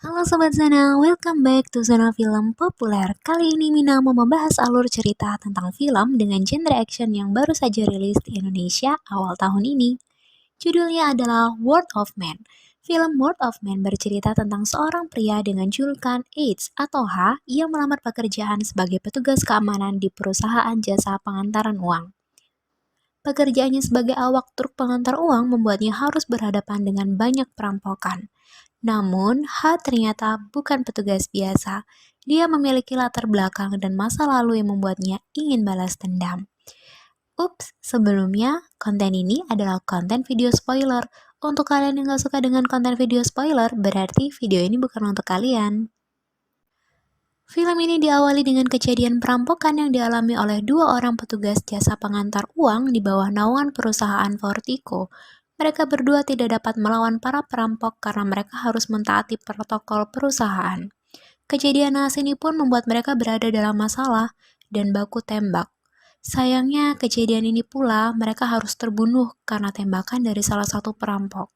Halo Sobat Zana, welcome back to Zona Film Populer. Kali ini Mina mau membahas alur cerita tentang film dengan genre action yang baru saja rilis di Indonesia awal tahun ini. Judulnya adalah World of Man. Film World of Man bercerita tentang seorang pria dengan julukan H atau H yang melamar pekerjaan sebagai petugas keamanan di perusahaan jasa pengantaran uang. Pekerjaannya sebagai awak truk pengantar uang membuatnya harus berhadapan dengan banyak perampokan. Namun, H ternyata bukan petugas biasa. Dia memiliki latar belakang dan masa lalu yang membuatnya ingin balas dendam. Ups, sebelumnya, konten ini adalah konten video spoiler. Untuk kalian yang gak suka dengan konten video spoiler, berarti video ini bukan untuk kalian. Film ini diawali dengan kejadian perampokan yang dialami oleh dua orang petugas jasa pengantar uang di bawah naungan perusahaan Fortico. Mereka berdua tidak dapat melawan para perampok karena mereka harus mentaati protokol perusahaan. Kejadian naas ini pun membuat mereka berada dalam masalah dan baku tembak. Sayangnya, kejadian ini pula mereka harus terbunuh karena tembakan dari salah satu perampok.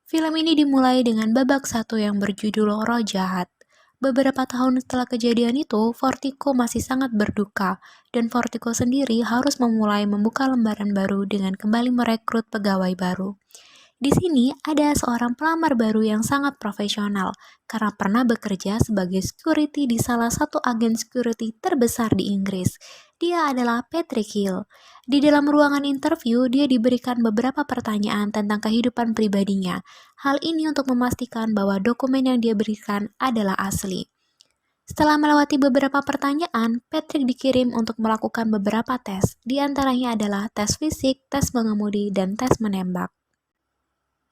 Film ini dimulai dengan babak satu yang berjudul Roh Jahat. Beberapa tahun setelah kejadian itu, Fortico masih sangat berduka, dan Fortico sendiri harus memulai membuka lembaran baru dengan kembali merekrut pegawai baru. Di sini ada seorang pelamar baru yang sangat profesional karena pernah bekerja sebagai security di salah satu agen security terbesar di Inggris. Dia adalah Patrick Hill. Di dalam ruangan interview, dia diberikan beberapa pertanyaan tentang kehidupan pribadinya. Hal ini untuk memastikan bahwa dokumen yang dia berikan adalah asli. Setelah melewati beberapa pertanyaan, Patrick dikirim untuk melakukan beberapa tes. Di antaranya adalah tes fisik, tes mengemudi, dan tes menembak.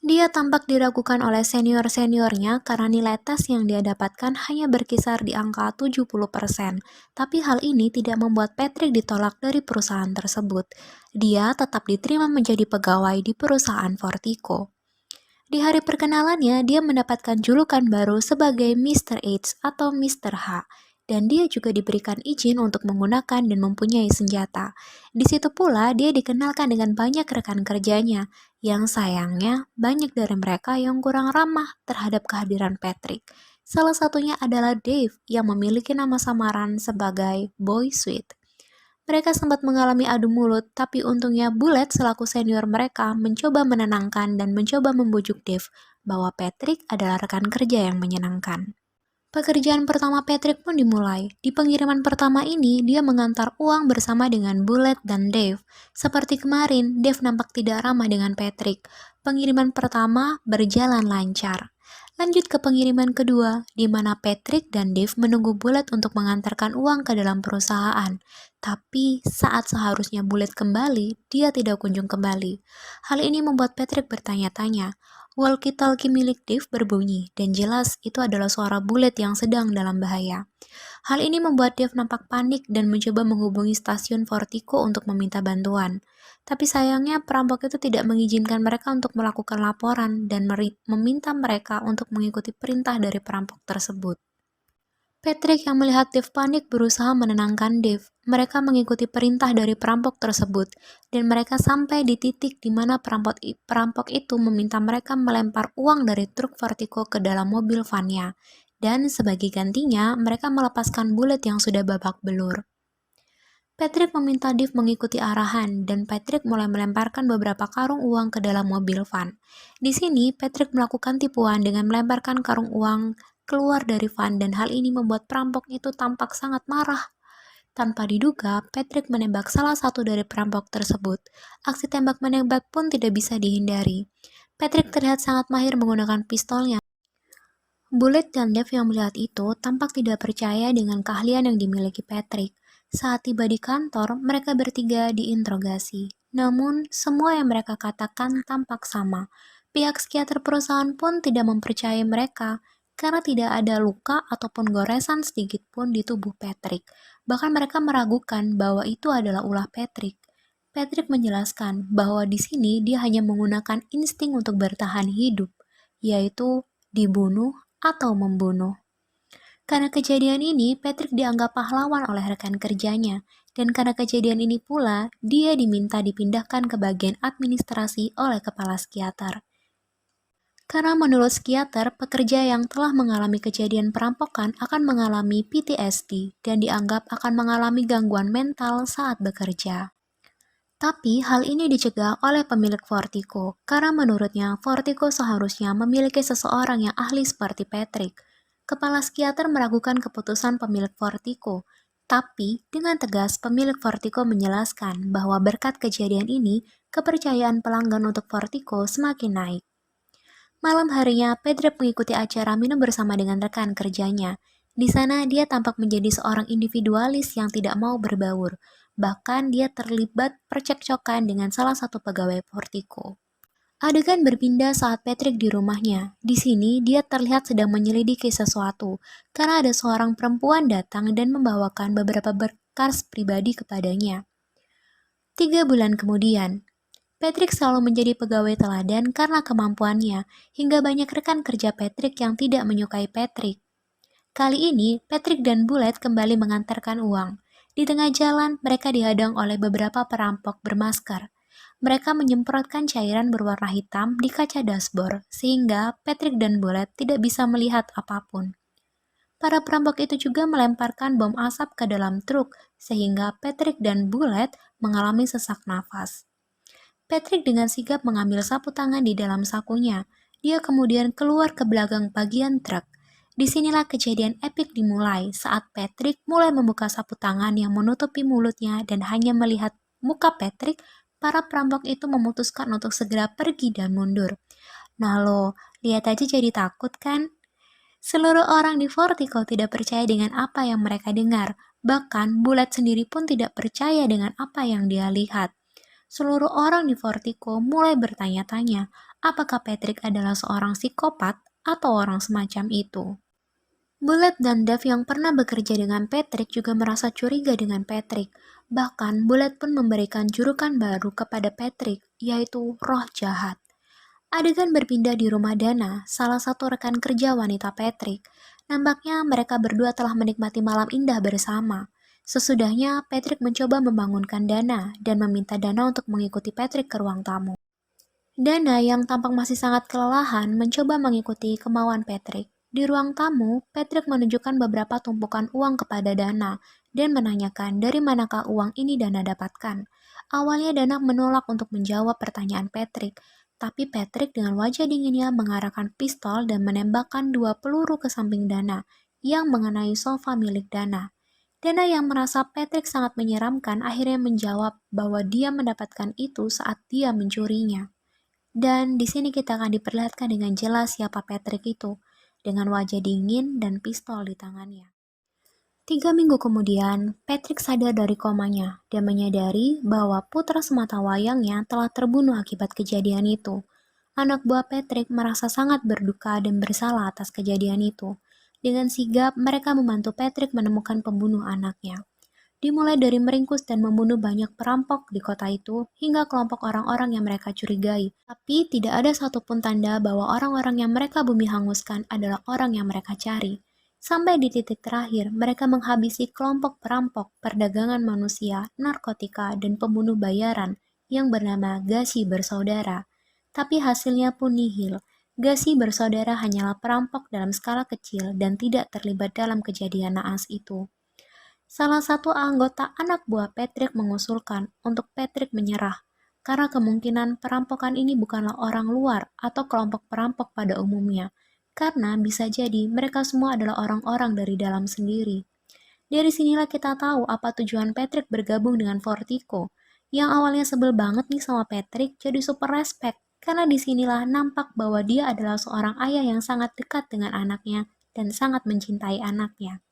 Dia tampak diragukan oleh senior-seniornya karena nilai tes yang dia dapatkan hanya berkisar di angka 70%. Tapi hal ini tidak membuat Patrick ditolak dari perusahaan tersebut. Dia tetap diterima menjadi pegawai di perusahaan Fortico. Di hari perkenalannya, dia mendapatkan julukan baru sebagai Mr. H atau Mr. H, dan dia juga diberikan izin untuk menggunakan dan mempunyai senjata. Di situ pula dia dikenalkan dengan banyak rekan kerjanya, yang sayangnya banyak dari mereka yang kurang ramah terhadap kehadiran Patrick. Salah satunya adalah Dave yang memiliki nama samaran sebagai Boy Sweet. Mereka sempat mengalami adu mulut, tapi untungnya Bullet selaku senior mereka mencoba menenangkan dan mencoba membujuk Dave bahwa Patrick adalah rekan kerja yang menyenangkan. Pekerjaan pertama Patrick pun dimulai. Di pengiriman pertama ini, dia mengantar uang bersama dengan Bullet dan Dave. Seperti kemarin, Dave nampak tidak ramah dengan Patrick. Pengiriman pertama berjalan lancar. Lanjut ke pengiriman kedua, di mana Patrick dan Dave menunggu Bullet untuk mengantarkan uang ke dalam perusahaan. Tapi saat seharusnya Bullet kembali, dia tidak kunjung kembali. Hal ini membuat Patrick bertanya-tanya. Walkie-talkie milik Dave berbunyi, dan jelas itu adalah suara Bullet yang sedang dalam bahaya. Hal ini membuat Dave nampak panik dan mencoba menghubungi stasiun Fortico untuk meminta bantuan. Tapi sayangnya perampok itu tidak mengizinkan mereka untuk melakukan laporan dan meminta mereka untuk mengikuti perintah dari perampok tersebut. Patrick yang melihat Dave panik berusaha menenangkan Dave. Mereka mengikuti perintah dari perampok tersebut, dan mereka sampai di titik di mana perampok itu meminta mereka melempar uang dari truk Vertigo ke dalam mobil vannya. Dan sebagai gantinya, mereka melepaskan Bullet yang sudah babak belur. Patrick meminta Dave mengikuti arahan, dan Patrick mulai melemparkan beberapa karung uang ke dalam mobil van. Di sini, Patrick melakukan tipuan dengan melemparkan karung uang keluar dari van, dan hal ini membuat perampok itu tampak sangat marah. Tanpa diduga, Patrick menembak salah satu dari perampok tersebut. Aksi tembak-menembak pun tidak bisa dihindari. Patrick terlihat sangat mahir menggunakan pistolnya. Bullet dan Dave yang melihat itu tampak tidak percaya dengan keahlian yang dimiliki Patrick. Saat tiba di kantor, mereka bertiga diinterogasi. Namun, semua yang mereka katakan tampak sama. Pihak psikiater perusahaan pun tidak mempercayai mereka karena tidak ada luka ataupun goresan sedikit pun di tubuh Patrick. Bahkan mereka meragukan bahwa itu adalah ulah Patrick. Patrick menjelaskan bahwa di sini dia hanya menggunakan insting untuk bertahan hidup, yaitu dibunuh atau membunuh. Karena kejadian ini, Patrick dianggap pahlawan oleh rekan kerjanya, dan karena kejadian ini pula, dia diminta dipindahkan ke bagian administrasi oleh kepala psikiater. Karena menurut psikiater, pekerja yang telah mengalami kejadian perampokan akan mengalami PTSD dan dianggap akan mengalami gangguan mental saat bekerja. Tapi hal ini dicegah oleh pemilik Fortico, karena menurutnya Fortico seharusnya memiliki seseorang yang ahli seperti Patrick. Kepala psikiater meragukan keputusan pemilik Fortico, tapi dengan tegas pemilik Fortico menjelaskan bahwa berkat kejadian ini, kepercayaan pelanggan untuk Fortico semakin naik. Malam harinya, Patrick mengikuti acara minum bersama dengan rekan kerjanya. Di sana, dia tampak menjadi seorang individualis yang tidak mau berbaur. Bahkan, dia terlibat percekcokan dengan salah satu pegawai Portico. Adegan berpindah saat Patrick di rumahnya. Di sini, dia terlihat sedang menyelidiki sesuatu, karena ada seorang perempuan datang dan membawakan beberapa berkas pribadi kepadanya. 3 bulan kemudian, Patrick selalu menjadi pegawai teladan karena kemampuannya, hingga banyak rekan kerja Patrick yang tidak menyukai Patrick. Kali ini, Patrick dan Bullet kembali mengantarkan uang. Di tengah jalan, mereka dihadang oleh beberapa perampok bermasker. Mereka menyemprotkan cairan berwarna hitam di kaca dashboard, sehingga Patrick dan Bullet tidak bisa melihat apapun. Para perampok itu juga melemparkan bom asap ke dalam truk, sehingga Patrick dan Bullet mengalami sesak nafas. Patrick dengan sigap mengambil sapu tangan di dalam sakunya. Dia kemudian keluar ke belakang bagian truk. Disinilah kejadian epik dimulai saat Patrick mulai membuka sapu tangan yang menutupi mulutnya dan hanya melihat muka Patrick, para perampok itu memutuskan untuk segera pergi dan mundur. Nah lo, lihat aja jadi takut kan? Seluruh orang di Vortico tidak percaya dengan apa yang mereka dengar. Bahkan Bulat sendiri pun tidak percaya dengan apa yang dia lihat. Seluruh orang di Vortico mulai bertanya-tanya, apakah Patrick adalah seorang psikopat atau orang semacam itu. Bullet dan Dave yang pernah bekerja dengan Patrick juga merasa curiga dengan Patrick. Bahkan Bullet pun memberikan julukan baru kepada Patrick, yaitu roh jahat. Adegan berpindah di rumah Dana, salah satu rekan kerja wanita Patrick. Nampaknya mereka berdua telah menikmati malam indah bersama. Sesudahnya, Patrick mencoba membangunkan Dana dan meminta Dana untuk mengikuti Patrick ke ruang tamu. Dana yang tampak masih sangat kelelahan mencoba mengikuti kemauan Patrick. Di ruang tamu, Patrick menunjukkan beberapa tumpukan uang kepada Dana dan menanyakan dari manakah uang ini Dana dapatkan. Awalnya Dana menolak untuk menjawab pertanyaan Patrick, tapi Patrick dengan wajah dinginnya mengarahkan pistol dan menembakkan 2 peluru ke samping Dana yang mengenai sofa milik Dana. Dana yang merasa Patrick sangat menyeramkan akhirnya menjawab bahwa dia mendapatkan itu saat dia mencurinya. Dan di sini kita akan diperlihatkan dengan jelas siapa Patrick itu, dengan wajah dingin dan pistol di tangannya. 3 minggu kemudian, Patrick sadar dari komanya dan menyadari bahwa putra semata wayangnya telah terbunuh akibat kejadian itu. Anak buah Patrick merasa sangat berduka dan bersalah atas kejadian itu. Dengan sigap, mereka membantu Patrick menemukan pembunuh anaknya. Dimulai dari meringkus dan membunuh banyak perampok di kota itu hingga kelompok orang-orang yang mereka curigai. Tapi tidak ada satupun tanda bahwa orang-orang yang mereka bumi hanguskan adalah orang yang mereka cari. Sampai di titik terakhir, mereka menghabisi kelompok perampok, perdagangan manusia, narkotika, dan pembunuh bayaran yang bernama Gacy bersaudara. Tapi hasilnya pun nihil. Gacy bersaudara hanyalah perampok dalam skala kecil dan tidak terlibat dalam kejadian naas itu. Salah satu anggota anak buah Patrick mengusulkan untuk Patrick menyerah, karena kemungkinan perampokan ini bukanlah orang luar atau kelompok perampok pada umumnya, karena bisa jadi mereka semua adalah orang-orang dari dalam sendiri. Dari sinilah kita tahu apa tujuan Patrick bergabung dengan Vortico. Yang awalnya sebel banget nih sama Patrick jadi super respect, karena disinilah nampak bahwa dia adalah seorang ayah yang sangat dekat dengan anaknya dan sangat mencintai anaknya.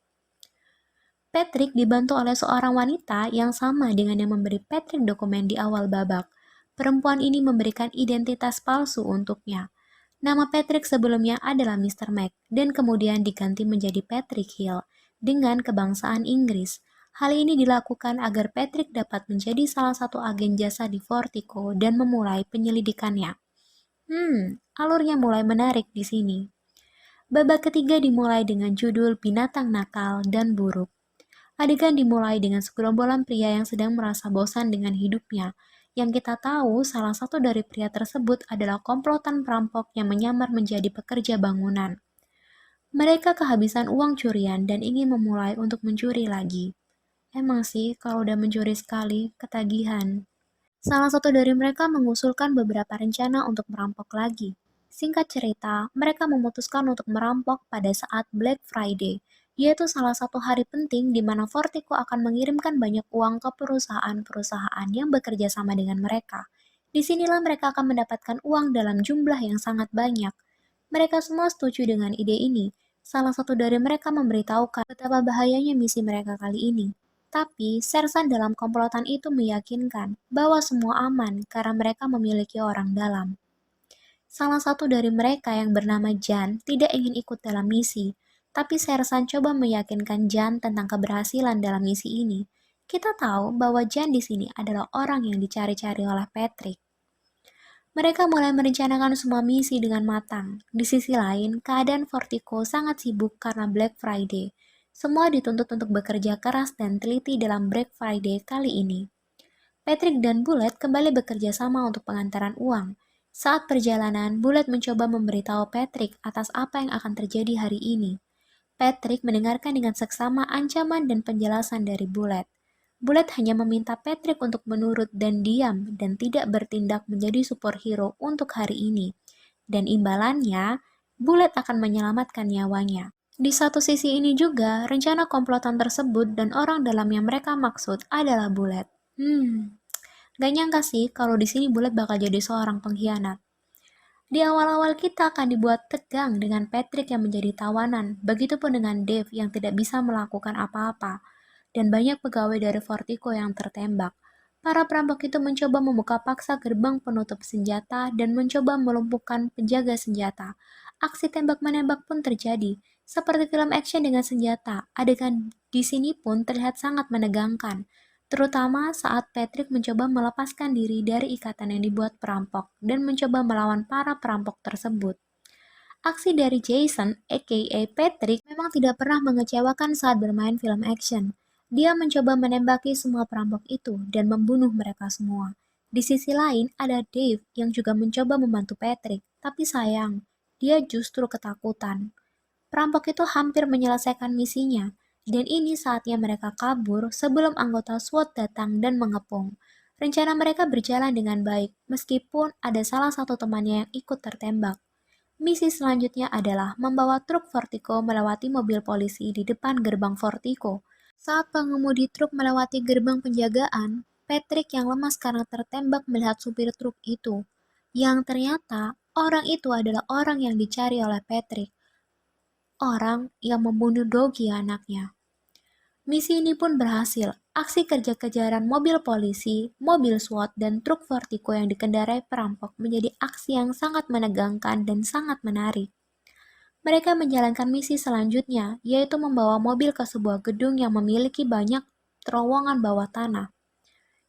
Patrick dibantu oleh seorang wanita yang sama dengan yang memberi Patrick dokumen di awal babak. Perempuan ini memberikan identitas palsu untuknya. Nama Patrick sebelumnya adalah Mr. Mac dan kemudian diganti menjadi Patrick Hill dengan kebangsaan Inggris. Hal ini dilakukan agar Patrick dapat menjadi salah satu agen jasa di Vortico dan memulai penyelidikannya. Alurnya mulai menarik di sini. Babak ketiga dimulai dengan judul Binatang Nakal dan Buruk. Adegan dimulai dengan segerombolan pria yang sedang merasa bosan dengan hidupnya. Yang kita tahu, salah satu dari pria tersebut adalah komplotan perampok yang menyamar menjadi pekerja bangunan. Mereka kehabisan uang curian dan ingin memulai untuk mencuri lagi. Emang sih, kalau udah mencuri sekali, ketagihan. Salah satu dari mereka mengusulkan beberapa rencana untuk merampok lagi. Singkat cerita, mereka memutuskan untuk merampok pada saat Black Friday, yaitu salah satu hari penting di mana Fortico akan mengirimkan banyak uang ke perusahaan-perusahaan yang bekerja sama dengan mereka. Disinilah mereka akan mendapatkan uang dalam jumlah yang sangat banyak. Mereka semua setuju dengan ide ini. Salah satu dari mereka memberitahukan betapa bahayanya misi mereka kali ini. Tapi, sersan dalam komplotan itu meyakinkan bahwa semua aman karena mereka memiliki orang dalam. Salah satu dari mereka yang bernama Jan tidak ingin ikut dalam misi, tapi sersan coba meyakinkan Jan tentang keberhasilan dalam misi ini. Kita tahu bahwa Jan di sini adalah orang yang dicari-cari oleh Patrick. Mereka mulai merencanakan semua misi dengan matang. Di sisi lain, keadaan Fortico sangat sibuk karena Black Friday. Semua dituntut untuk bekerja keras dan teliti dalam Black Friday kali ini. Patrick dan Bullet kembali bekerja sama untuk pengantaran uang. Saat perjalanan, Bullet mencoba memberitahu Patrick atas apa yang akan terjadi hari ini. Patrick mendengarkan dengan seksama ancaman dan penjelasan dari Bullet. Bullet hanya meminta Patrick untuk menurut dan diam dan tidak bertindak menjadi superhero untuk hari ini. Dan imbalannya, Bullet akan menyelamatkan nyawanya. Di satu sisi ini juga, rencana komplotan tersebut dan orang dalam yang mereka maksud adalah Bullet. Gak nyangka sih kalau di sini Bullet bakal jadi seorang pengkhianat. Di awal-awal kita akan dibuat tegang dengan Patrick yang menjadi tawanan, begitupun dengan Dave yang tidak bisa melakukan apa-apa, dan banyak pegawai dari Fortico yang tertembak. Para perampok itu mencoba membuka paksa gerbang penutup senjata dan mencoba melumpuhkan penjaga senjata. Aksi tembak-menembak pun terjadi, seperti film action dengan senjata. Adegan di sini pun terlihat sangat menegangkan, terutama saat Patrick mencoba melepaskan diri dari ikatan yang dibuat perampok dan mencoba melawan para perampok tersebut. Aksi dari Jason, aka Patrick, memang tidak pernah mengecewakan saat bermain film action. Dia mencoba menembaki semua perampok itu dan membunuh mereka semua. Di sisi lain, ada Dave yang juga mencoba membantu Patrick, tapi sayang, dia justru ketakutan. Perampok itu hampir menyelesaikan misinya, dan ini saatnya mereka kabur sebelum anggota SWAT datang dan mengepung. Rencana mereka berjalan dengan baik, meskipun ada salah satu temannya yang ikut tertembak. Misi selanjutnya adalah membawa truk Fortico melewati mobil polisi di depan gerbang Fortico. Saat pengemudi truk melewati gerbang penjagaan, Patrick yang lemas karena tertembak melihat supir truk itu, yang ternyata orang itu adalah orang yang dicari oleh Patrick, orang yang membunuh Doggy anaknya. Misi ini pun berhasil. Aksi kejar-kejaran mobil polisi, mobil SWAT, dan truk Vertigo yang dikendarai perampok menjadi aksi yang sangat menegangkan dan sangat menarik. Mereka menjalankan misi selanjutnya, yaitu membawa mobil ke sebuah gedung yang memiliki banyak terowongan bawah tanah.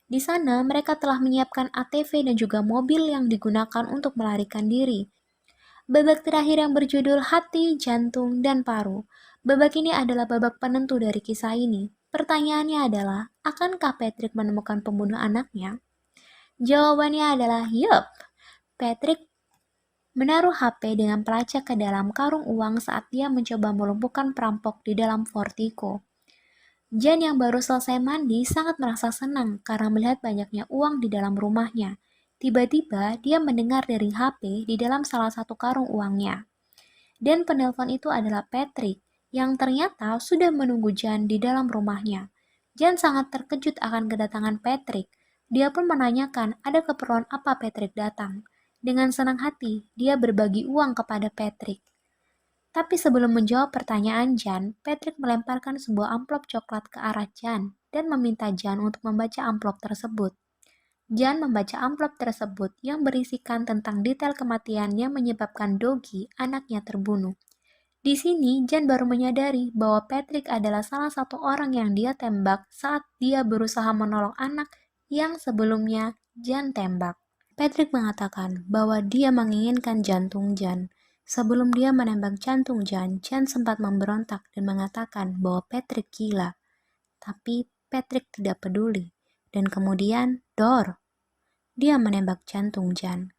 Di sana, mereka telah menyiapkan ATV dan juga mobil yang digunakan untuk melarikan diri. Babak terakhir yang berjudul Hati, Jantung, dan Paru. Babak ini adalah babak penentu dari kisah ini. Pertanyaannya adalah, akankah Patrick menemukan pembunuh anaknya? Jawabannya adalah yup. Patrick menaruh HP dengan pelacak ke dalam karung uang saat dia mencoba melumpuhkan perampok di dalam Fortico. Jan yang baru selesai mandi sangat merasa senang karena melihat banyaknya uang di dalam rumahnya. Tiba-tiba dia mendengar dering HP di dalam salah satu karung uangnya. Dan penelpon itu adalah Patrick, yang ternyata sudah menunggu Jan di dalam rumahnya. Jan sangat terkejut akan kedatangan Patrick. Dia pun menanyakan ada keperluan apa Patrick datang. Dengan senang hati, dia berbagi uang kepada Patrick. Tapi sebelum menjawab pertanyaan Jan, Patrick melemparkan sebuah amplop coklat ke arah Jan dan meminta Jan untuk membaca amplop tersebut. Jan membaca amplop tersebut yang berisikan tentang detail kematian yang menyebabkan Doggy, anaknya, terbunuh. Di sini, Jan baru menyadari bahwa Patrick adalah salah satu orang yang dia tembak saat dia berusaha menolong anak yang sebelumnya Jan tembak. Patrick mengatakan bahwa dia menginginkan jantung Jan. Sebelum dia menembak jantung Jan, Jan sempat memberontak dan mengatakan bahwa Patrick gila. Tapi Patrick tidak peduli. Dan kemudian, dor. dia menembak jantung Jan.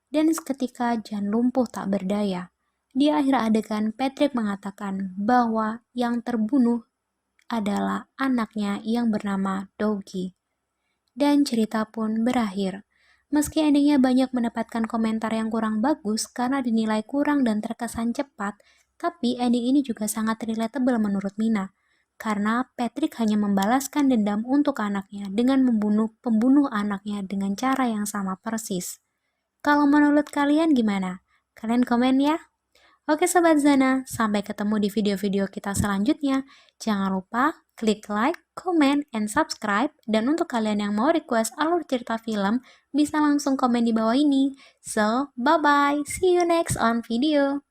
Dan seketika Jan lumpuh tak berdaya. Di akhir adegan, Patrick mengatakan bahwa yang terbunuh adalah anaknya yang bernama Dougie. Dan cerita pun berakhir. Meski endingnya banyak mendapatkan komentar yang kurang bagus karena dinilai kurang dan terkesan cepat, tapi ending ini juga sangat relatable menurut Mina. Karena Patrick hanya membalaskan dendam untuk anaknya dengan membunuh pembunuh anaknya dengan cara yang sama persis. Kalau menurut kalian gimana? Kalian komen ya. Oke Sobat Zana, sampai ketemu di video-video kita selanjutnya. Jangan lupa klik like, comment, and subscribe. Dan untuk kalian yang mau request alur cerita film, bisa langsung komen di bawah ini. So, bye-bye. See you next on video.